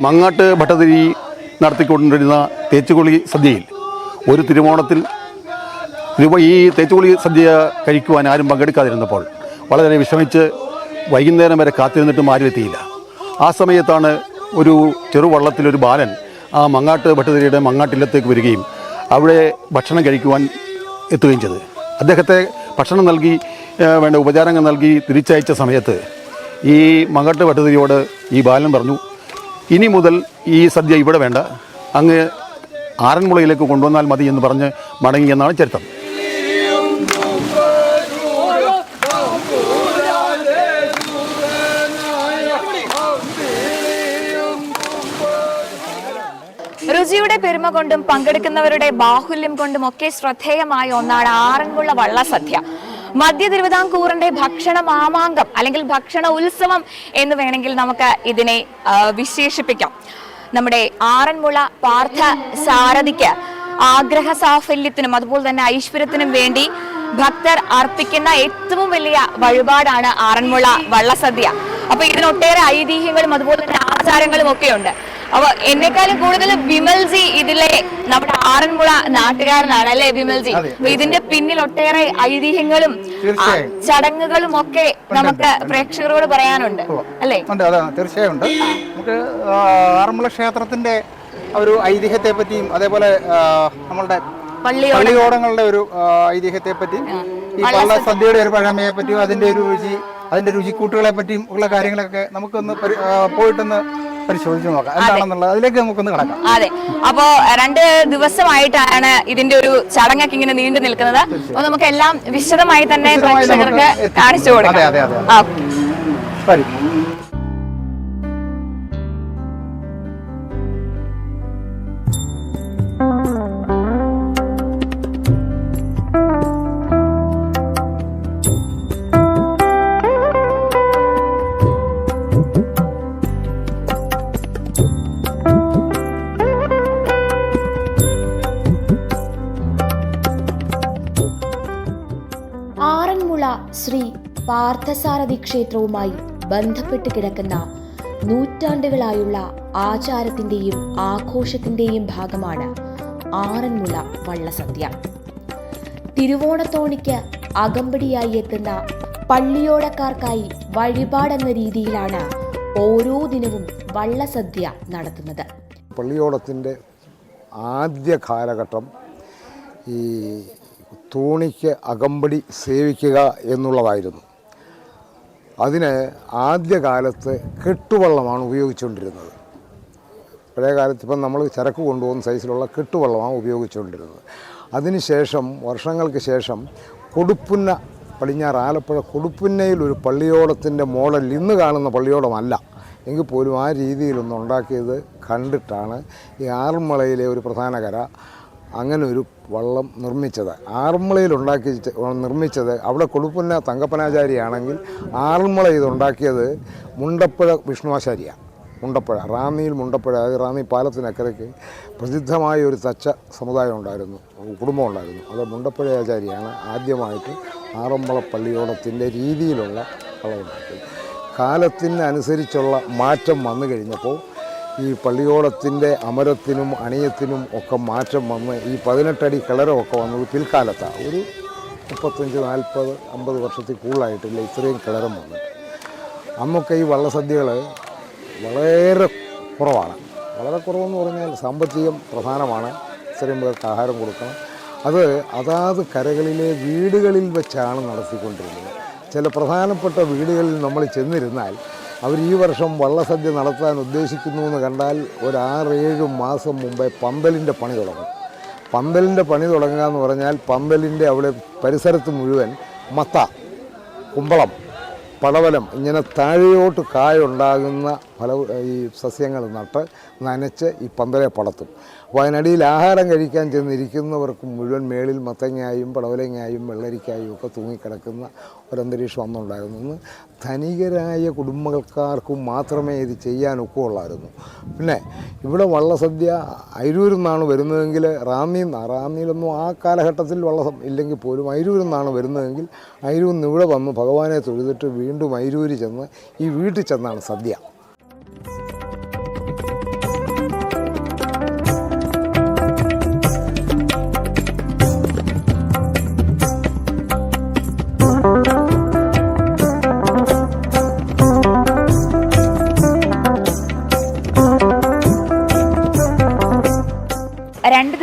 മങ്ങാട്ട് ഭട്ടതിരി നടത്തിക്കൊണ്ടിരുന്ന തേച്ചുകുളി സദ്യയിൽ ഒരു തിരുവോണത്തിൽ ഈ തേച്ചുകുളി സദ്യ കഴിക്കുവാൻ ആരും പങ്കെടുക്കാതിരുന്നപ്പോൾ വളരെ വിഷമിച്ച് വൈകുന്നേരം വരെ കാത്തിരുന്നിട്ടും ആരും എത്തിയില്ല. ആ സമയത്താണ് ഒരു ചെറുവള്ളത്തിലൊരു ബാലൻ ആ മങ്ങാട്ട് ഭട്ടതിരിയുടെ മങ്ങാട്ടില്ലത്തേക്ക് വരികയും അവിടെ ഭക്ഷണം കഴിക്കുവാൻ എത്തുകയും ചെയ്തത്. അദ്ദേഹത്തെ ഭക്ഷണം നൽകി വേണ്ട ഉപചാരങ്ങൾ നൽകി തിരിച്ചയച്ച സമയത്ത് ഈ മങ്ങാട്ട് ഭട്ടതിരിയോട് ഈ ബാലൻ പറഞ്ഞു, ഇനി മുതൽ ഈ സദ്യ ഇവിടെ വേണ്ട, അങ്ങ് ആറന്മുളയിലേക്ക് കൊണ്ടുവന്നാൽ മതി എന്ന് പറഞ്ഞ് മടങ്ങിയെന്നാണ് ചരിത്രം. രുചിയുടെ പെരുമ കൊണ്ടും പങ്കെടുക്കുന്നവരുടെ ബാഹുല്യം കൊണ്ടും ഒക്കെ ശ്രദ്ധേയമായ ഒന്നാണ് ആറന്മുള വള്ളസദ്യ. മധ്യ തിരുവിതാംകൂറിന്റെ ഭക്ഷണ മാമാങ്കം അല്ലെങ്കിൽ ഭക്ഷണ ഉത്സവം എന്ന് വേണമെങ്കിൽ നമുക്ക് ഇതിനെ വിശേഷിപ്പിക്കാം. നമ്മുടെ ആറന്മുള പാർത്ഥ സാരഥിക്ക് ആഗ്രഹ സാഫല്യത്തിനും അതുപോലെ തന്നെ ഐശ്വര്യത്തിനും വേണ്ടി ഭക്തർ അർപ്പിക്കുന്ന ഏറ്റവും വലിയ വഴിപാടാണ് ആറന്മുള വള്ളസദ്യ. അപ്പൊ ഇതിനൊട്ടേറെ ഐതിഹ്യങ്ങളും അതുപോലെ തന്നെ ആചാരങ്ങളും ഒക്കെ ഉണ്ട്. അപ്പൊ എന്നെക്കാളും കൂടുതൽ വിമൽജി ഇതിലെ നമ്മുടെ ആറന്മുള നാട്ടുകാരനാണ് അല്ലെ വിമൽജി? അപ്പൊ ഇതിന്റെ പിന്നിൽ ഒട്ടേറെ ഐതിഹ്യങ്ങളും ചടങ്ങുകളും ഒക്കെ നമുക്ക് പ്രേക്ഷകരോട് പറയാനുണ്ട് അല്ലേ? തീർച്ചയായും ഉണ്ട്. നമുക്ക് ആറന്മുള ക്ഷേത്രത്തിന്റെ ഒരു ഐതിഹ്യത്തെ പറ്റിയും അതേപോലെ നമ്മളുടെ പള്ളിയോടങ്ങളുടെ ഒരു ഐതിഹ്യത്തെ പറ്റിയും ഈ വള്ളസദ്യയുടെ ഒരു പഴമയെ പറ്റിയും അതിന്റെ രുചിക്കൂട്ടുകളെ പറ്റിയും ഉള്ള കാര്യങ്ങളൊക്കെ നമുക്കൊന്ന് പോയിട്ടൊന്ന് പരിശോധിച്ച് നോക്കാം എന്താണെന്നുള്ളത്. അതിലേക്ക് നമുക്കൊന്ന് കടക്കാം. അതെ, അപ്പോ 2 ദിവസമായിട്ടാണ് ഇതിന്റെ ഒരു ചടങ്ങൊക്കെ ഇങ്ങനെ നീണ്ടു നിൽക്കുന്നത്. അപ്പൊ നമുക്ക് എല്ലാം വിശദമായി തന്നെ പ്രേക്ഷകർക്ക് കാണിച്ചു കൊടുക്കാം. ആറന്മുള ശ്രീ പാർത്ഥസാരഥി ക്ഷേത്രവുമായി ബന്ധപ്പെട്ട് കിടക്കുന്ന നൂറ്റാണ്ടുകളായുള്ള ആചാരത്തിന്റെയും ആഘോഷത്തിന്റെയും ഭാഗമാണ് ആറന്മുള വള്ളസദ്യ. തിരുവോണത്തോണിക്ക് അകമ്പടിയായി എത്തുന്ന പള്ളിയോടക്കാർക്കായി വഴിപാടെന്ന രീതിയിലാണ് ഓരോ ദിനവും വള്ളസദ്യ നടത്തുന്നത്. പള്ളിയോടത്തിൻ്റെ ആദ്യ കാലഘട്ടം ഈ തോണിക്ക് അകമ്പടി സേവിക്കുക എന്നുള്ളതായിരുന്നു. അതിന് ആദ്യകാലത്ത് കെട്ടുവള്ളമാണ് ഉപയോഗിച്ചുകൊണ്ടിരുന്നത്. പഴയ കാലത്ത് ഇപ്പം നമ്മൾ ചരക്ക് കൊണ്ടുപോകുന്ന സൈസിലുള്ള കെട്ടുവള്ളമാണ് ഉപയോഗിച്ചുകൊണ്ടിരുന്നത്. അതിനുശേഷം വർഷങ്ങൾക്ക് ശേഷം കൊടുപ്പുന്ന പടിഞ്ഞാറ് ആലപ്പുഴ കൊടുപ്പുന്നയിൽ ഒരു പള്ളിയോടത്തിൻ്റെ മോഡൽ ഇന്ന് കാണുന്ന പള്ളിയോടമല്ല എങ്കിൽ പോലും ആ രീതിയിലൊന്ന് ഉണ്ടാക്കിയത് കണ്ടിട്ടാണ് ഈ ആറന്മുളയിലെ ഒരു പ്രധാന കര അങ്ങനെ ഒരു വള്ളം നിർമ്മിച്ചത്. ആറന്മുളയിൽ നിർമ്മിച്ചത് അവിടെ കൊടുപ്പുന്ന തങ്കപ്പനാചാരിയാണെങ്കിൽ ആറന്മുള ഇതുണ്ടാക്കിയത് മുണ്ടപ്പുഴ വിഷ്ണുവാചാരിയാണ്. മുണ്ടപ്പുഴ റാന്നിയിൽ മുണ്ടപ്പുഴ, റാന്നി പാലത്തിനക്കരയ്ക്ക് പ്രസിദ്ധമായ ഒരു തച്ച സമുദായം ഉണ്ടായിരുന്നു, കുടുംബം ഉണ്ടായിരുന്നു. അത് മുണ്ടപ്പുഴ ആചാരിയാണ് ആദ്യമായിട്ട് ആറന്മുള പള്ളിയോടത്തിൻ്റെ രീതിയിലുള്ള വള്ളമുണ്ടാക്കിയത്. കാലത്തിനനുസരിച്ചുള്ള മാറ്റം വന്നു കഴിഞ്ഞപ്പോൾ ഈ പള്ളിയോടത്തിൻ്റെ അമരത്തിനും അണിയത്തിനും ഒക്കെ മാറ്റം വന്ന് ഈ 18 അടി കിളരമൊക്കെ വന്നത് പിൽക്കാലത്താണ്. ഒരു 35, 40, 50 വർഷത്തിൽ കൂടുതലായിട്ടില്ല ഇത്രയും കിളരം വന്നിട്ട്. അന്നൊക്കെ ഈ വള്ളസദ്യകൾ വളരെ കുറവാണ്. വളരെ കുറവെന്ന് പറഞ്ഞാൽ സാമ്പത്തികം പ്രധാനമാണ്. ഇത്രയും പേർക്ക് ആഹാരം കൊടുക്കണം. അത് അതാത് കരകളിലെ വീടുകളിൽ വെച്ചാണ് നടത്തിക്കൊണ്ടിരുന്നത്. ചില പ്രധാനപ്പെട്ട വീടുകളിൽ നമ്മൾ ചെന്നിരുന്നാൽ അവർ ഈ വർഷം വള്ളസദ്യ നടത്താൻ ഉദ്ദേശിക്കുന്നു എന്ന് കണ്ടാൽ ഒരു 6-7 മാസം മുമ്പേ പന്തലിൻ്റെ പണി തുടങ്ങും. പന്തലിൻ്റെ പണി തുടങ്ങുക എന്ന് പറഞ്ഞാൽ പന്തലിൻ്റെ അവിടെ പരിസരത്ത് മുഴുവൻ മത്ത, കുമ്പളം, പടവലം ഇങ്ങനെ താഴെയോട്ട് കായുണ്ടാകുന്ന ഈ സസ്യങ്ങൾ നട്ട് നനച്ച് ഈ പന്തലെ പടത്തും. അപ്പോൾ അതിനടിയിൽ ആഹാരം കഴിക്കാൻ ചെന്നിരിക്കുന്നവർക്ക് മുഴുവൻ മേളിൽ മത്തങ്ങായും പടവലങ്ങായും വെള്ളരിക്കായും ഒക്കെ തൂങ്ങിക്കിടക്കുന്ന ഒരന്തരീക്ഷം അന്നുണ്ടായിരുന്നു. ഇന്ന് ധനികരായ കുടുംബക്കാർക്കും മാത്രമേ ഇത് ചെയ്യാനൊക്കുള്ളായിരുന്നു. പിന്നെ ഇവിടെ വള്ളസദ്യ അയിരൂരിൽ നിന്നാണ് വരുന്നതെങ്കിൽ റാന്നിയിലൊന്നും ആ കാലഘട്ടത്തിൽ വള്ളം ഇല്ലെങ്കിൽ പോലും അയിരൂരിൽ നിന്നാണ് വരുന്നതെങ്കിൽ അയിരൂരിൽ നിന്ന് ഇവിടെ വന്ന് ഭഗവാനെ തൊഴുതിട്ട് വീണ്ടും അയിരൂരിൽ ചെന്ന് ഈ വീട്ടിൽ ചെന്നാണ് സദ്യ.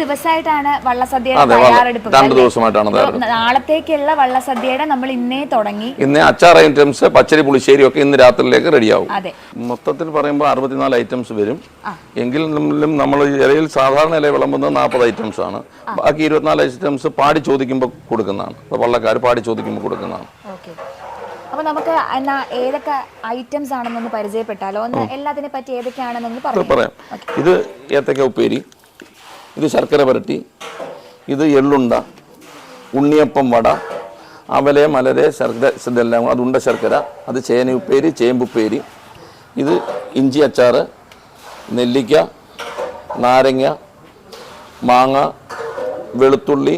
ദിവസമായിട്ടാണ് വള്ളസദ്യയുടെ അതെ, തയ്യാറെടുപ്പ്. 2 ദിവസമായിട്ടാണ് നാളത്തേക്കുള്ള വള്ളസദ്യയുടെ നമ്മൾ ഇന്നേ തുടങ്ങി. ഇന്ന് അച്ചാർ ഐറ്റംസ്, പച്ചരി, പുളിശ്ശേരി ഒക്കെ ഇന്ന് രാത്രിയിലേക്ക് റെഡിയാവും. അതെ, മൊത്തത്തിൽ പറയുമ്പോൾ 64 ഐറ്റംസ് വരും. എങ്കിലും നമ്മൾ ഇലയിൽ സാധാരണ ഇല വിളമ്പുന്നത് 40 ഐറ്റംസ് ആണ്. ബാക്കി 24 ഐറ്റംസ് പാടി ചോദിക്കുമ്പോൾ കൊടുക്കുന്നതാണ്. വള്ളക്കാർ പാടി ചോദിക്കുമ്പോൾ കൊടുക്കുന്നതാണ്. ഓക്കെ. അപ്പൊ നമുക്ക് എന്നാ ഏതൊക്കെ ഐറ്റംസ് ആണെന്നൊന്ന് പരിചയപ്പെട്ടാലോ? ഒന്ന് എല്ലാത്തിനെ പറ്റി ഏതൊക്കെയാണെന്നൊന്ന് പറയാം. ഇത് ഏത്തക്ക ഉപ്പേരി, ഇത് ശർക്കര പുരട്ടി, ഇത് എള്ളുണ്ട, ഉണ്ണിയപ്പം വട, അവലെ മലരെ ശർക്കര, ഇതെല്ലാം അത് ഉണ്ട ശർക്കര, അത് ചേന ഉപ്പേരി, ചേമ്പുപ്പേരി, ഇത് ഇഞ്ചി അച്ചാറ്, നെല്ലിക്ക, നാരങ്ങ, മാങ്ങ, വെളുത്തുള്ളി,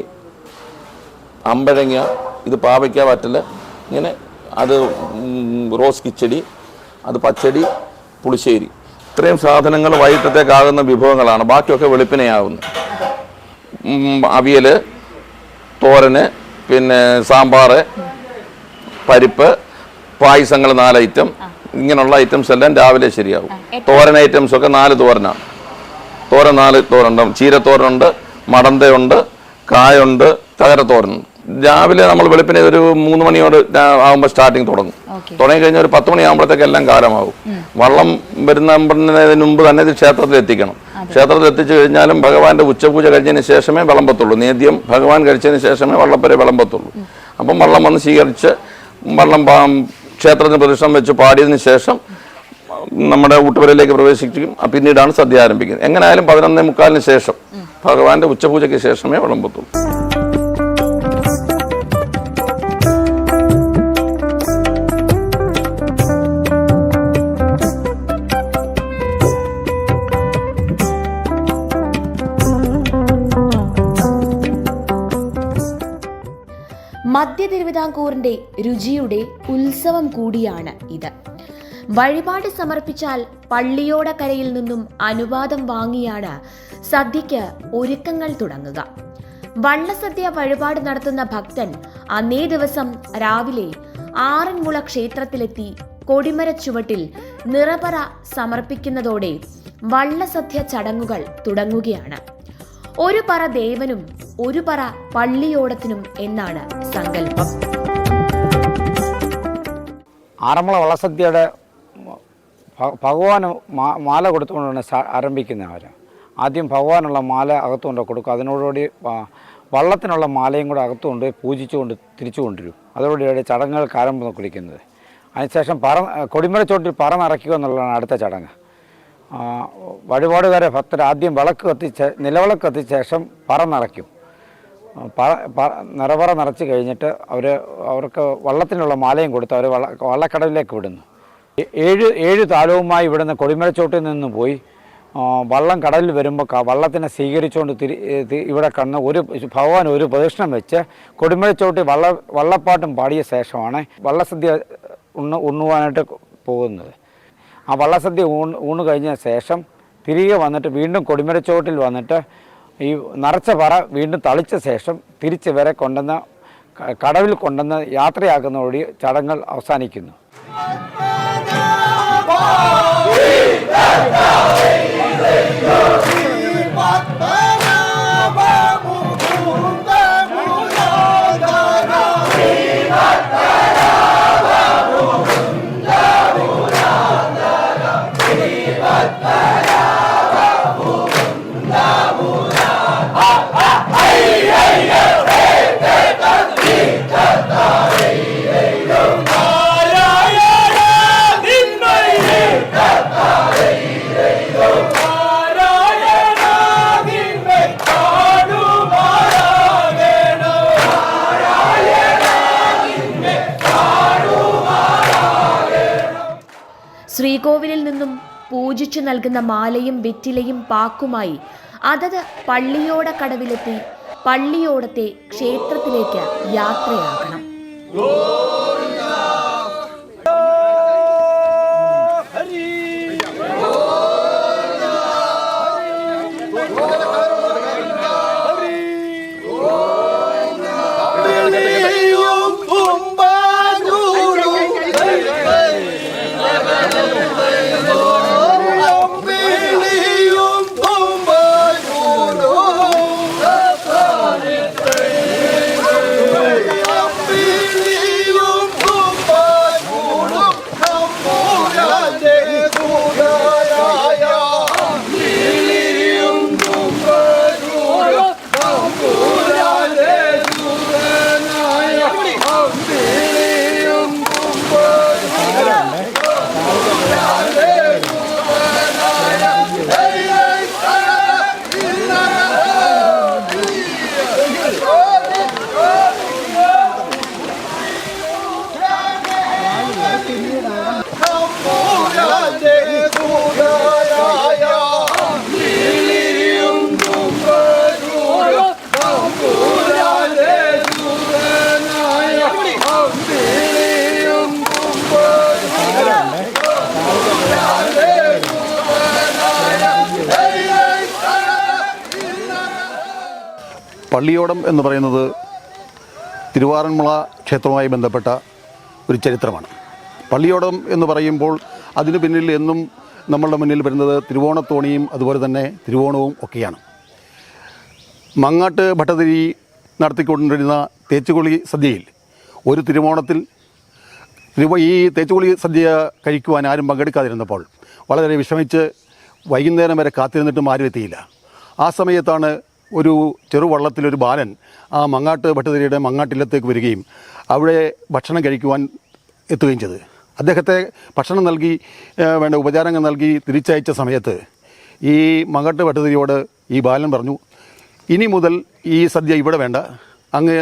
അമ്പഴങ്ങ, ഇത് പാവയ്ക്ക വറ്റൽ, ഇങ്ങനെ അത് റോസ് കിച്ചടി, അത് പച്ചടി, പുളിശ്ശേരി. ഇത്രയും സാധനങ്ങൾ വൈകിട്ടത്തേക്കാകുന്ന വിഭവങ്ങളാണ്. ബാക്കിയൊക്കെ വെളുപ്പിനെയാകുന്നു. അവിയൽ, തോരന്, പിന്നെ സാമ്പാർ, പരിപ്പ്, പായസങ്ങൾ 4 ഐറ്റം, ഇങ്ങനെയുള്ള ഐറ്റംസ് എല്ലാം രാവിലെ ശരിയാകും. തോരൻ ഐറ്റംസൊക്കെ 4 തോരനാണ്. തോരൻ 4 തോരനുണ്ട്. ചീരത്തോരനുണ്ട്, മടന്തയുണ്ട്, കായുണ്ട്, തകരത്തോരനുണ്ട്. രാവിലെ നമ്മൾ വെളുപ്പിനെ ഒരു 3 മണിയോട് ആകുമ്പോൾ സ്റ്റാർട്ടിങ് തുടങ്ങും. തുടങ്ങിക്കഴിഞ്ഞാൽ ഒരു 10 മണിയാകുമ്പോഴത്തേക്ക് എല്ലാം കാലമാകും. വള്ളം വരുന്നതിന് മുമ്പ് തന്നെ ഇത് ക്ഷേത്രത്തിൽ എത്തിക്കണം. ക്ഷേത്രത്തിൽ എത്തിച്ചു കഴിഞ്ഞാലും ഭഗവാന്റെ ഉച്ചപൂജ കഴിഞ്ഞതിന് ശേഷമേ വിളമ്പത്തുള്ളൂ. നേദ്യം ഭഗവാൻ കഴിച്ചതിന് ശേഷമേ വള്ളപ്പരെ വിളമ്പത്തുള്ളൂ. അപ്പം വള്ളം വന്ന് സ്വീകരിച്ച് വള്ളം ക്ഷേത്രത്തിന് പ്രദക്ഷിണം വെച്ച് പാടിയതിന് ശേഷം നമ്മുടെ ഊട്ടുപുരയിലേക്ക് പ്രവേശിക്കും. പിന്നീടാണ് സദ്യ ആരംഭിക്കുന്നത്. എങ്ങനെയായാലും 11:45 ശേഷം, ഭഗവാന്റെ ഉച്ചപൂജയ്ക്ക് ശേഷമേ വിളമ്പത്തുള്ളൂ. മധ്യ തിരുവിതാംകൂറിന്റെ രുചിയുടെ ഉത്സവം കൂടിയാണ് ഇത്. വഴിപാട് സമർപ്പിച്ചാൽ പള്ളിയോടക്കരയിൽ നിന്നും അനുവാദം വാങ്ങിയാണ് സദ്യയ്ക്ക് ഒരുക്കങ്ങൾ തുടങ്ങുക. വള്ളസദ്യ വഴിപാട് നടത്തുന്ന ഭക്തൻ അന്നേ ദിവസം രാവിലെ ആറന്മുള ക്ഷേത്രത്തിലെത്തി കൊടിമരച്ചുവട്ടിൽ നിറപറ സമർപ്പിക്കുന്നതോടെ വള്ളസദ്യ ചടങ്ങുകൾ തുടങ്ങുകയാണ്. ഒരു പറ ദേവനും ഒരു പറ പള്ളിയോടത്തിനും എന്നാണ് സങ്കല്പം. ആറന്മുള വള്ളസദ്യയുടെ ഭഗവാന് മാല കൊടുത്തുകൊണ്ടാണ് ആരംഭിക്കുന്നത്. ആദ്യം ഭഗവാനുള്ള മാല അകത്തുകൊണ്ട് കൊടുക്കും. അതിനോടുകൂടി വള്ളത്തിനുള്ള മാലയും കൂടെ അകത്തുകൊണ്ട് പൂജിച്ചുകൊണ്ട് തിരിച്ചു കൊണ്ടുവരും. അതോടുകൂടിയാണ് ചടങ്ങുകൾ ആരംഭം കുറിക്കുന്നത്. അതിനുശേഷം കൊടിമരച്ചോട്ടിൽ പറ നിറയ്ക്കുക എന്നുള്ളതാണ് അടുത്ത ചടങ്ങ്. വഴിപാടുകാരെ ഭക്തർ ആദ്യം നിലവിളക്ക് കത്തിച്ച ശേഷം പറ നിറയ്ക്കും. നിറപറ നിറച്ച് കഴിഞ്ഞിട്ട് അവർക്ക് വള്ളത്തിനുള്ള മാലയും കൊടുത്ത് അവർ വള്ളക്കടലിലേക്ക് വിടുന്നു. 7 താലവുമായി ഇവിടുന്ന് കൊടിമരച്ചോട്ടിൽ നിന്ന് പോയി വള്ളം കടലിൽ വരുമ്പോൾ വള്ളത്തിനെ സ്വീകരിച്ചുകൊണ്ട് ഇവിടെ കടന്ന് ഭഗവാൻ ഒരു പ്രദക്ഷിണം വെച്ച് കൊടിമരച്ചോട്ടിൽ വള്ളപ്പാട്ടും പാടിയ ശേഷമാണ് വള്ളസദ്യ ഉണ്ണുവാനായിട്ട് പോകുന്നത്. ആ വള്ളസദ്യ ഊണ് കഴിഞ്ഞ ശേഷം തിരികെ വന്നിട്ട് വീണ്ടും കൊടിമരച്ചോട്ടിൽ വന്നിട്ട് ഈ നിറച്ച പറ വീണ്ടും തളിച്ച ശേഷം തിരിച്ച് വരെ കൊണ്ടുവന്ന് കടവിൽ കൊണ്ടുവന്ന് യാത്രയാക്കുന്നതോടെ ചടങ്ങുകൾ അവസാനിക്കുന്നു. ശ്രീകോവിലിൽ നിന്നും പൂജിച്ചു നൽകുന്ന മാലയും വെറ്റിലയും പാക്കുമായി അതത് പള്ളിയോടക്കടവിലെത്തി പള്ളിയോടത്തെ ക്ഷേത്രത്തിലേക്ക് യാത്രയാകണം. പള്ളിയോടം എന്ന് പറയുന്നത് തിരുവാറന്മുള ക്ഷേത്രവുമായി ബന്ധപ്പെട്ട ഒരു ചരിത്രമാണ്. പള്ളിയോടം എന്ന് പറയുമ്പോൾ അതിനു പിന്നിൽ എന്നും നമ്മളുടെ മുന്നിൽ വരുന്നത് തിരുവോണത്തോണിയും അതുപോലെ തന്നെ തിരുവോണവും ഒക്കെയാണ്. മങ്ങാട്ട് ഭട്ടതിരി നടത്തിക്കൊണ്ടിരുന്ന തേച്ചുകുളി സദ്യയിൽ ഒരു തിരുവോണത്തിൽ ഈ തേച്ചുകുളി സദ്യ കഴിക്കുവാൻ ആരും പങ്കെടുക്കാതിരുന്നപ്പോൾ വളരെ വിഷമിച്ച് വൈകുന്നേരം വരെ കാത്തിരുന്നിട്ടും ആരും എത്തിയില്ല. ആ സമയത്താണ് ഒരു ചെറുവള്ളത്തിലൊരു ബാലൻ ആ മങ്ങാട്ട് ഭട്ടതിരിയുടെ മങ്ങാട്ടില്ലത്തേക്ക് വരികയും അവിടെ ഭക്ഷണം കഴിക്കുവാൻ എത്തുകയും ചെയ്തത്. അദ്ദേഹത്തെ ഭക്ഷണം നൽകി വേണ്ട ഉപചാരങ്ങൾ നൽകി തിരിച്ചയച്ച സമയത്ത് ഈ മങ്ങാട്ട് ഭട്ടതിരിയോട് ഈ ബാലൻ പറഞ്ഞു, ഇനി മുതൽ ഈ സദ്യ ഇവിടെ വേണ്ട, അങ്ങ്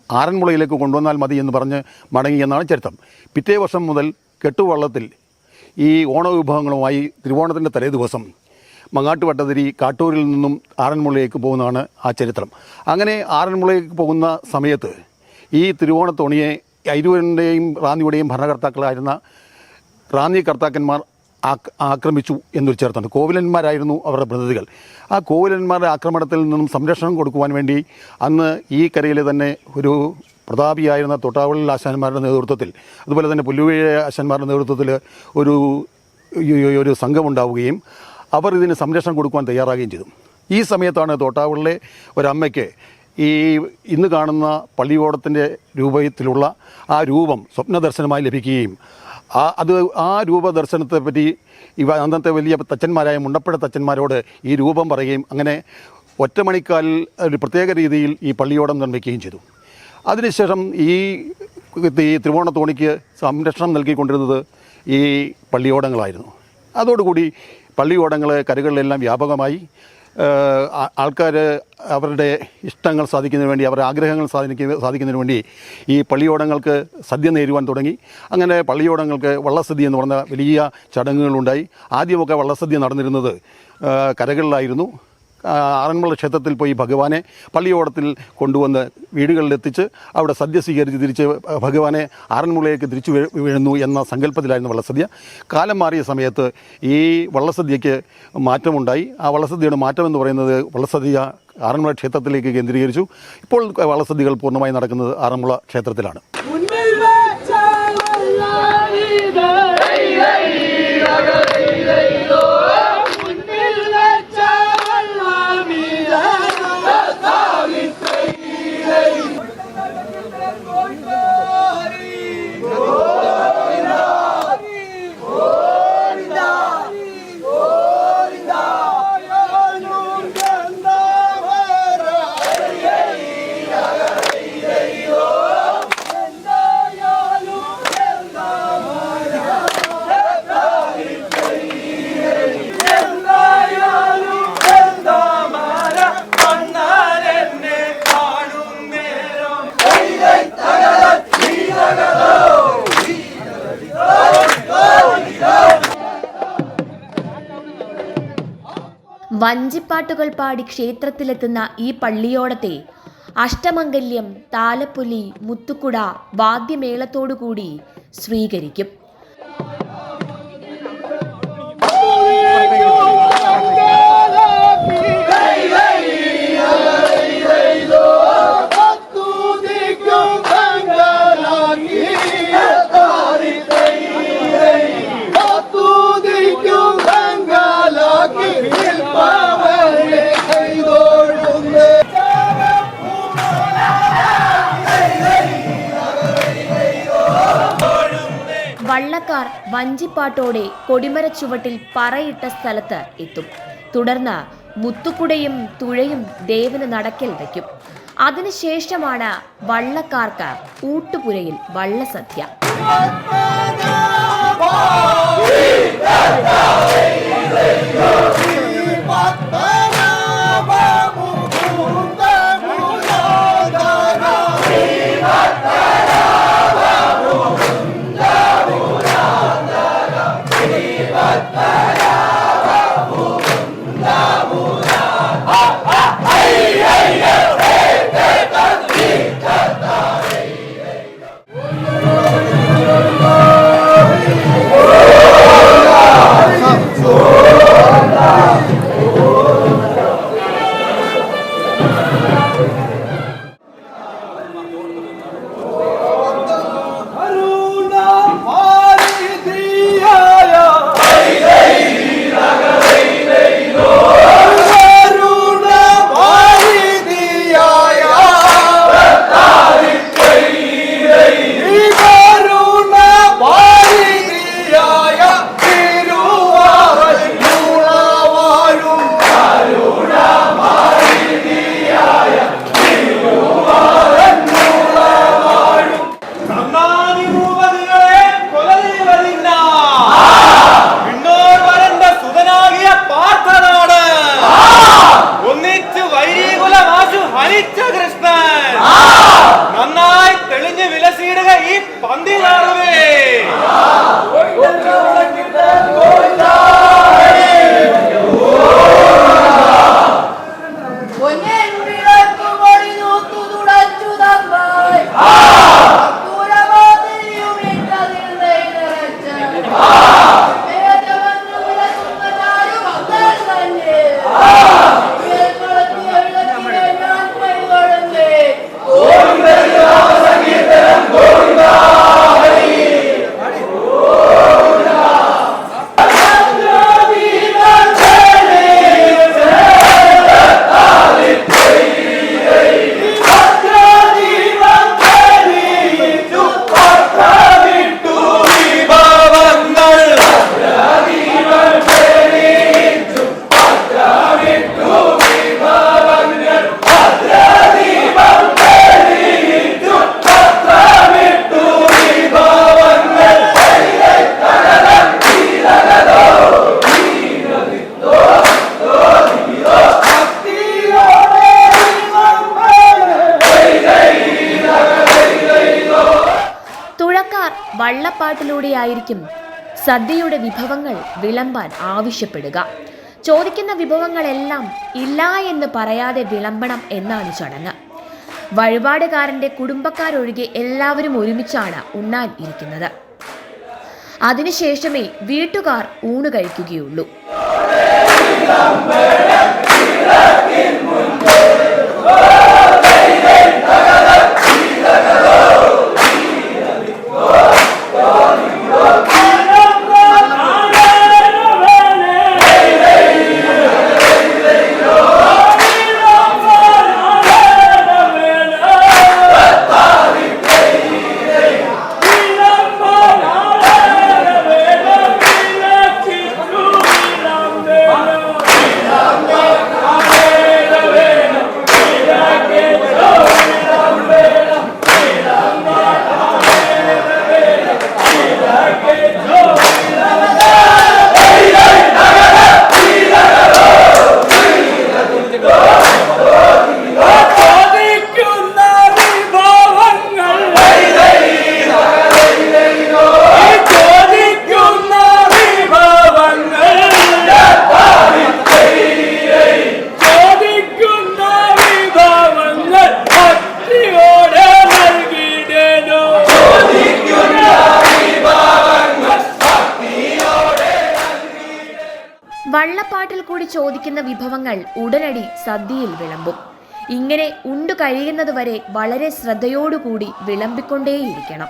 ആറന്മുളയിലേക്ക് കൊണ്ടുവന്നാൽ മതി എന്ന് പറഞ്ഞ് മടങ്ങിയെന്നാണ് ചരിത്രം. പിറ്റേ വർഷം മുതൽ കെട്ടുവള്ളത്തിൽ ഈ ഓണവിഭവങ്ങളുമായി തിരുവോണത്തിൻ്റെ തലേ ദിവസം മങ്ങാട്ട് ഭട്ടതിരി കാട്ടൂരിൽ നിന്നും ആറന്മുളയിലേക്ക് പോകുന്നതാണ് ആ ചരിത്രം. അങ്ങനെ ആറന്മുളയിലേക്ക് പോകുന്ന സമയത്ത് ഈ തിരുവോണത്തോണിയെ അയിരൂരിൻ്റെയും റാന്നിയുടെയും ഭരണകർത്താക്കളായിരുന്ന റാന്നി കർത്താക്കന്മാർ ആക്രമിച്ചു എന്നൊരു ചേർത്തുണ്ട്. കോവിലന്മാരായിരുന്നു അവരുടെ പ്രതിനിധികൾ. ആ കോവിലന്മാരുടെ ആക്രമണത്തിൽ നിന്നും സംരക്ഷണം കൊടുക്കുവാൻ വേണ്ടി അന്ന് ഈ കരയിലെ തന്നെ ഒരു പ്രതാപിയായിരുന്ന തൊട്ടാവളിൽ ആശാന്മാരുടെ നേതൃത്വത്തിൽ, അതുപോലെ തന്നെ പുല്ലുവഴി ആശാന്മാരുടെ നേതൃത്വത്തിൽ ഒരു സംഘമുണ്ടാവുകയും അവർ ഇതിന് സംരക്ഷണം കൊടുക്കുവാൻ തയ്യാറാകുകയും ചെയ്തു. ഈ സമയത്താണ് തോട്ടാവളിലെ ഒരമ്മയ്ക്ക് ഈ ഇന്ന് കാണുന്ന പള്ളിയോടത്തിൻ്റെ രൂപത്തിലുള്ള ആ രൂപം സ്വപ്നദർശനമായി ലഭിക്കുകയും ആ രൂപദർശനത്തെപ്പറ്റി അന്നത്തെ വലിയ തച്ചന്മാരായ മുണ്ടപ്പുഴ തച്ചന്മാരോട് ഈ രൂപം പറയുകയും അങ്ങനെ ഒറ്റമണിക്കാലിൽ ഒരു പ്രത്യേക രീതിയിൽ ഈ പള്ളിയോടം നിർമ്മിക്കുകയും ചെയ്തു. അതിനുശേഷം ഈ തിരുവോണത്തോണിക്ക് സംരക്ഷണം നൽകിക്കൊണ്ടിരുന്നത് ഈ പള്ളിയോടങ്ങളായിരുന്നു. അതോടുകൂടി പള്ളിയോടങ്ങൾ കരകളിലെല്ലാം വ്യാപകമായി. ആൾക്കാർ അവരുടെ ഇഷ്ടങ്ങൾ സാധിക്കുന്നതിന് വേണ്ടി, അവരുടെ ആഗ്രഹങ്ങൾ സാധിക്കുന്നതിന് വേണ്ടി ഈ പള്ളിയോടങ്ങൾക്ക് സദ്യ നേരുവാൻ തുടങ്ങി. അങ്ങനെ പള്ളിയോടങ്ങൾക്ക് വള്ളസദ്യ എന്ന് പറഞ്ഞ വലിയ ചടങ്ങുകളുണ്ടായി. ആദ്യമൊക്കെ വള്ളസദ്യ നടന്നിരുന്നത് കരകളിലായിരുന്നു. ആറന്മുള ക്ഷേത്രത്തിൽ പോയി ഭഗവാനെ പള്ളിയോടത്തിൽ കൊണ്ടുവന്ന് വീടുകളിലെത്തിച്ച് അവിടെ സദ്യ സ്വീകരിച്ച് തിരിച്ച് ഭഗവാനെ ആറന്മുളയിലേക്ക് തിരിച്ചു വീഴുന്നു എന്ന സങ്കല്പത്തിലായിരുന്നു വള്ളസദ്യ. കാലം മാറിയ സമയത്ത് ഈ വള്ളസദ്യയ്ക്ക് മാറ്റമുണ്ടായി. ആ വള്ളസദ്യയുടെ മാറ്റം എന്ന് പറയുന്നത് വള്ളസദ്യ ആറന്മുള ക്ഷേത്രത്തിലേക്ക് കേന്ദ്രീകരിച്ചു. ഇപ്പോൾ വള്ളസദ്യകൾ പൂർണ്ണമായി നടക്കുന്നത് ആറന്മുള ക്ഷേത്രത്തിലാണ്. വഞ്ചിപ്പാട്ടുകൾ പാടി ക്ഷേത്രത്തിലെത്തുന്ന ഈ പള്ളിയോടത്തെ അഷ്ടമംഗല്യം, താലപ്പൊലി, മുത്തുക്കുട വാദ്യമേളത്തോടുകൂടി സ്വീകരിക്കും. വള്ളക്കാർ വഞ്ചിപ്പാട്ടോടെ കൊടിമരച്ചുവട്ടിൽ പറയിട്ട സ്ഥലത്ത് എത്തും. തുടർന്ന് മുത്തുക്കുടയും തുഴയും ദേവന് നടക്കൽ വയ്ക്കും. അതിനുശേഷമാണ് വള്ളക്കാർക്ക് ഊട്ടുപുരയിൽ വള്ളസദ്യ. വള്ളപ്പാട്ടിലൂടെയായിരിക്കും സദ്യയുടെ വിഭവങ്ങൾ വിളമ്പാൻ ആവശ്യപ്പെടുക. ചോദിക്കുന്ന വിഭവങ്ങളെല്ലാം ഇല്ല എന്ന് പറയാതെ വിളമ്പണം എന്നാണ് ചടങ്ങ്. വഴിപാടുകാരന്റെ കുടുംബക്കാരൊഴികെ എല്ലാവരും ഒരുമിച്ചാണ് ഉണ്ണാൻ ഇരിക്കുന്നത്. അതിനുശേഷമേ വീട്ടുകാർ ഊണ് കഴിക്കുകയുള്ളൂ. വള്ളപ്പാട്ടിൽ കൂടി ചോദിക്കുന്ന വിഭവങ്ങൾ ഉടനടി സദ്യയിൽ വിളമ്പും. ഇങ്ങനെ ഉണ്ടു കഴിയുന്നതുവരെ വളരെ ശ്രദ്ധയോടുകൂടി വിളമ്പിക്കൊണ്ടേയിരിക്കണം.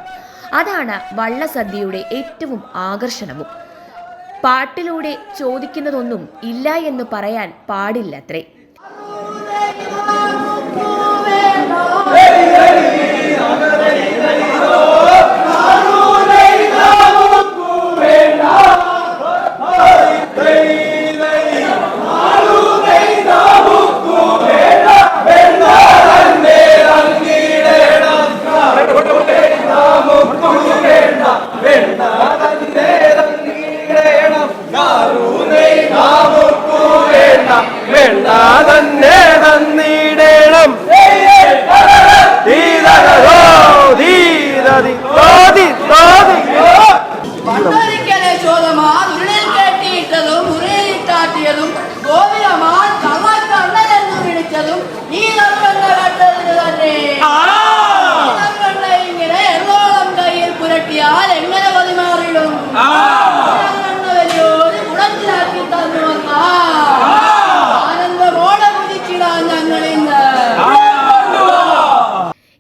അതാണ് വള്ളസദ്യയുടെ ഏറ്റവും ആകർഷണവും. പാട്ടിലൂടെ ചോദിക്കുന്നതൊന്നും ഇല്ല എന്ന് പറയാൻ പാടില്ലത്രേ.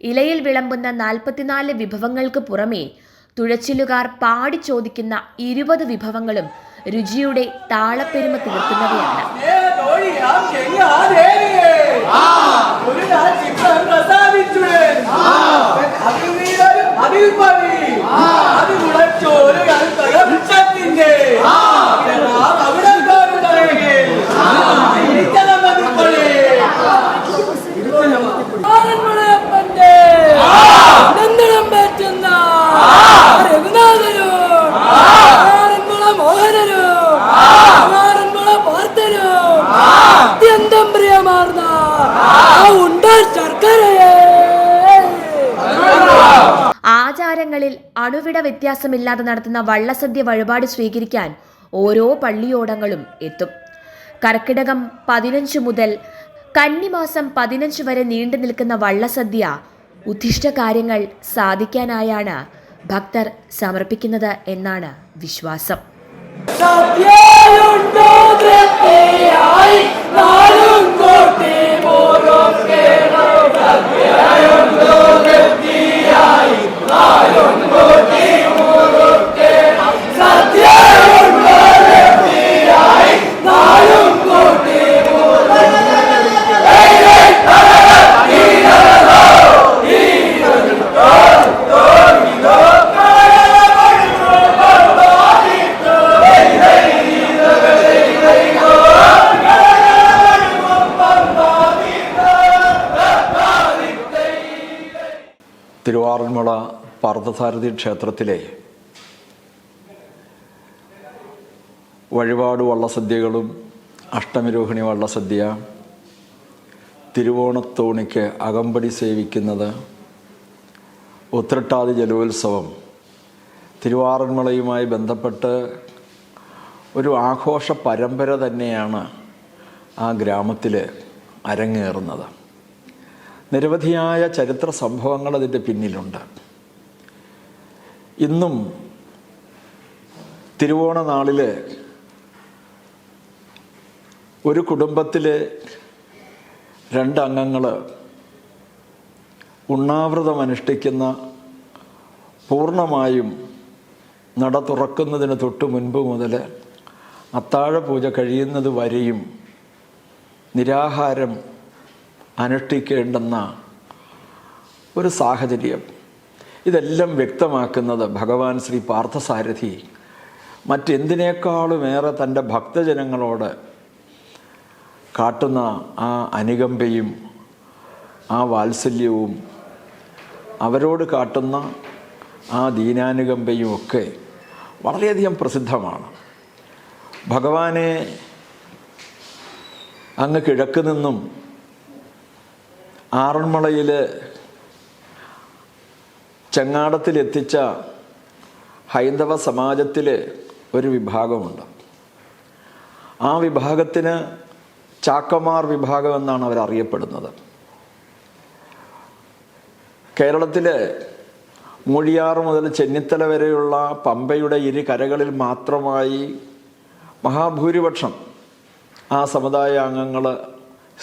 ഇലയിൽ വിളമ്പുന്ന 44 വിഭവങ്ങൾക്ക് പുറമെ തുഴച്ചിലുകാർ പാടി ചോദിക്കുന്ന 20 വിഭവങ്ങളും രുചിയുടെ താളപ്പെരുമ തീർക്കുന്നവയാണ്. ആചാരങ്ങളിൽ അണുവിട വ്യത്യാസമില്ലാതെ നടത്തുന്ന വള്ളസദ്യ വഴിപാട് സ്വീകരിക്കാൻ ഓരോ പള്ളിയോടങ്ങളും എത്തും. കർക്കിടകം 15 മുതൽ കന്നിമാസം 15 വരെ നീണ്ടു നിൽക്കുന്ന വള്ളസദ്യ ഉദ്ദിഷ്ട കാര്യങ്ങൾ സാധിക്കാനായാണ് ഭക്തർ സമർപ്പിക്കുന്നത് എന്നാണ് വിശ്വാസം. തിരുവാറന്മുള പാർത്ഥസാരഥി ക്ഷേത്രത്തിലെ വഴിപാട് വള്ളസദ്യകളും അഷ്ടമിരോഹിണി വള്ളസദ്യ, തിരുവോണത്തോണിക്ക് അകമ്പടി സേവിക്കുന്നത്, ഉത്രട്ടാതി ജലോത്സവം തിരുവാറന്മുളയുമായി ബന്ധപ്പെട്ട് ഒരു ആഘോഷ പരമ്പര തന്നെയാണ് ആ ഗ്രാമത്തിൽ അരങ്ങേറുന്നത്. നിരവധിയായ ചരിത്ര സംഭവങ്ങൾ അതിൻ്റെ പിന്നിലുണ്ട്. ഇന്നും തിരുവോണ നാളിൽ ഒരു കുടുംബത്തിൽ 2 അംഗങ്ങൾ ഉണ്ണാവൃതം അനുഷ്ഠിക്കുന്ന, പൂർണ്ണമായും നട തുറക്കുന്നതിന് തൊട്ട് മുൻപ് മുതൽ അത്താഴ പൂജ കഴിയുന്നത് വരെയും നിരാഹാരം അനുഷ്ഠിക്കേണ്ടെന്ന ഒരു സാഹചര്യം. ഇതെല്ലാം വ്യക്തമാക്കുന്നത് ഭഗവാൻ ശ്രീ പാർത്ഥസാരഥി മറ്റെന്തിനേക്കാളുമേറെ തൻ്റെ ഭക്തജനങ്ങളോട് കാട്ടുന്ന ആ അനുകമ്പയും ആ വാത്സല്യവും അവരോട് കാട്ടുന്ന ആ ദീനാനുകമ്പയും ഒക്കെ വളരെയധികം പ്രസിദ്ധമാണ്. ഭഗവാനെ അങ്ങ് കിഴക്ക് നിന്നും ആറന്മുളയിൽ ചെങ്ങാടത്തിലെത്തിച്ച ഹൈന്ദവ സമാജത്തിൽ ഒരു വിഭാഗമുണ്ട്. ആ വിഭാഗത്തിന് ചാക്കമാർ വിഭാഗം എന്നാണ് അവരറിയപ്പെടുന്നത്. കേരളത്തിൽ മൂഴിയാറ് മുതൽ ചെന്നിത്തല വരെയുള്ള പമ്പയുടെ 2 കരകളിൽ മാത്രമായി മഹാഭൂരിപക്ഷം ആ സമുദായ അംഗങ്ങൾ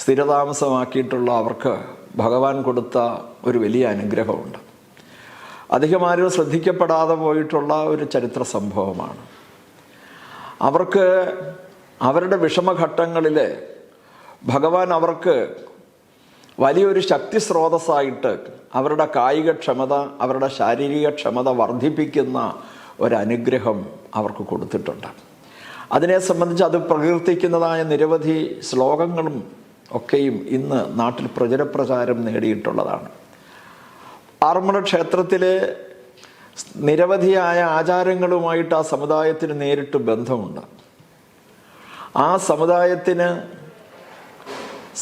സ്ഥിരതാമസമാക്കിയിട്ടുള്ള അവർക്ക് ഭഗവാൻ കൊടുത്ത ഒരു വലിയ അനുഗ്രഹമുണ്ട്. അധികമാരും ശ്രദ്ധിക്കപ്പെടാതെ പോയിട്ടുള്ള ഒരു ചരിത്ര സംഭവമാണ്. അവർക്ക് അവരുടെ വിഷമഘട്ടങ്ങളിൽ ഭഗവാൻ അവർക്ക് വലിയൊരു ശക്തി സ്രോതസ്സായിട്ട് അവരുടെ കായികക്ഷമത, അവരുടെ ശാരീരിക ക്ഷമത വർദ്ധിപ്പിക്കുന്ന ഒരനുഗ്രഹം അവർക്ക് കൊടുത്തിട്ടുണ്ട്. അതിനെ സംബന്ധിച്ച് അത് പ്രകീർത്തിക്കുന്നതായ നിരവധി ശ്ലോകങ്ങളും ഒക്കെയും ഇന്ന് നാട്ടിൽ പ്രചാരം നേടിയിട്ടുള്ളതാണ്. ആറന്മുള ക്ഷേത്രത്തിലെ നിരവധിയായ ആചാരങ്ങളുമായിട്ട് ആ സമുദായത്തിന് നേരിട്ട് ബന്ധമുണ്ട്. ആ സമുദായത്തിന്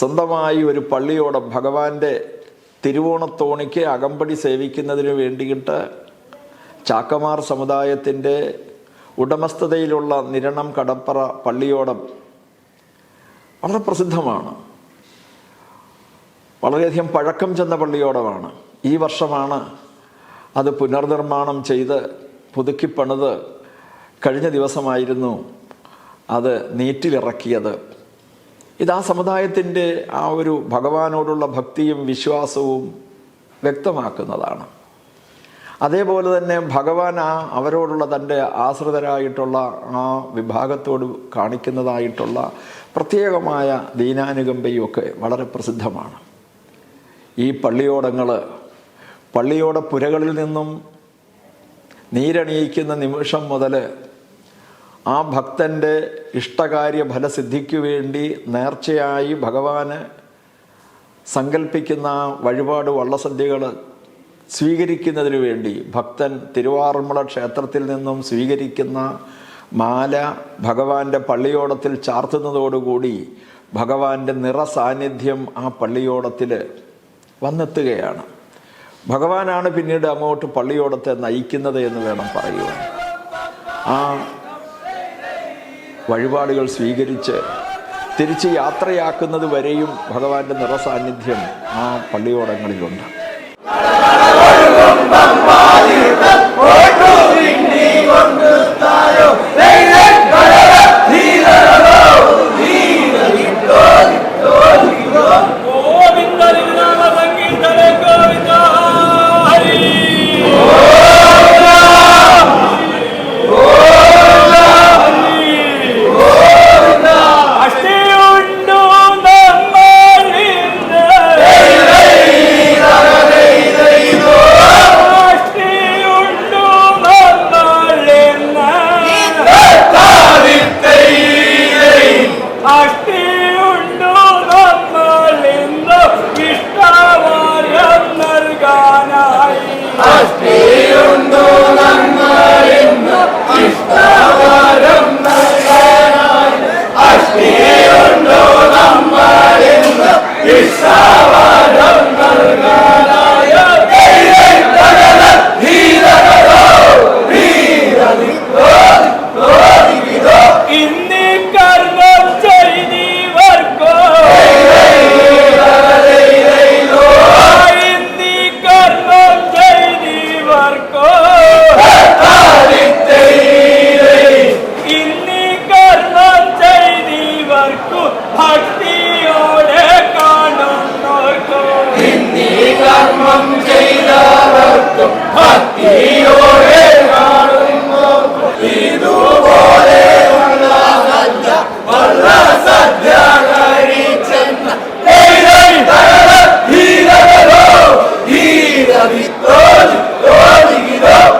സ്വന്തമായി ഒരു പള്ളിയോടം ഭഗവാന്റെ തിരുവോണത്തോണിക്ക് അകമ്പടി സേവിക്കുന്നതിന് വേണ്ടിയിട്ട് ചാക്കമാർ സമുദായത്തിൻ്റെ ഉടമസ്ഥതയിലുള്ള നിരണം കടപ്പറ പള്ളിയോടം വളരെ പ്രസിദ്ധമാണ്. വളരെയധികം പഴക്കം ചെന്ന പള്ളിയോടമാണ്. ഈ വർഷമാണ് അത് പുനർനിർമ്മാണം ചെയ്ത് പുതുക്കിപ്പണിത് കഴിഞ്ഞ ദിവസമായിരുന്നു അത് നീറ്റിലിറക്കിയത്. ഇത് ആ സമുദായത്തിൻ്റെ ആ ഒരു ഭഗവാനോടുള്ള ഭക്തിയും വിശ്വാസവും വ്യക്തമാക്കുന്നതാണ്. അതേപോലെ തന്നെ ഭഗവാൻ അവരോടുള്ള തൻ്റെ ആശ്രിതരായിട്ടുള്ള ആ വിഭാഗത്തോട് കാണിക്കുന്നതായിട്ടുള്ള പ്രത്യേകമായ ദീനാനുകമ്പയും ഒക്കെ വളരെ പ്രസിദ്ധമാണ്. ഈ പള്ളിയോട പുരകളിൽ നിന്നും നീരണിയിക്കുന്ന നിമിഷം മുതൽ ആ ഭക്തൻ്റെ ഇഷ്ടകാര്യ ഫലസിദ്ധിക്കു വേണ്ടി നേർച്ചയായി ഭഗവാന് സങ്കല്പിക്കുന്ന വഴിപാട് വള്ളസദ്യകൾ സ്വീകരിക്കുന്നതിന് വേണ്ടി ഭക്തൻ തിരുവാറന്മുള ക്ഷേത്രത്തിൽ നിന്നും സ്വീകരിക്കുന്ന മാല ഭഗവാന്റെ പള്ളിയോടത്തിൽ ചാർത്തുന്നതോടുകൂടി ഭഗവാന്റെ നിറസാന്നിധ്യം ആ പള്ളിയോടത്തിൽ വന്നെത്തുകയാണ്. ഭഗവാനാണ് പിന്നീട് അങ്ങോട്ട് പള്ളിയോടത്തെ നയിക്കുന്നത് എന്ന് വേണം പറയുവാൻ. ആ വഴിപാടുകൾ സ്വീകരിച്ച് തിരിച്ച് യാത്രയാക്കുന്നത് വരെയും ഭഗവാന്റെ നിറസാന്നിധ്യം ആ പള്ളിയോടങ്ങളിലുണ്ട്.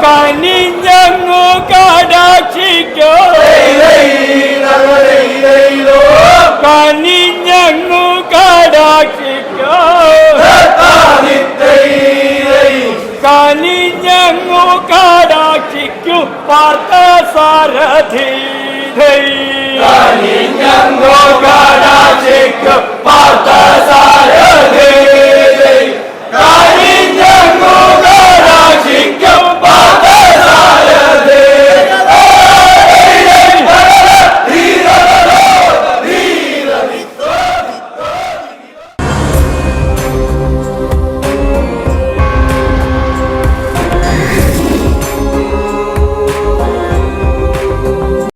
കനിഞ്ഞങ്ങു കടാക്ഷിക്കോ കനിഞ്ഞങ്ങു കടാക്ഷിക്കോ കനിഞ്ഞങ്ങു കടാക്ഷിക്കു പാർത്ഥസാരഥി കനിഞ്ഞങ്ങു കടാക്ഷിക്കു പാർത്ഥസാരഥി കനിഞ്ഞങ്ങു കടാക്ഷിക്കു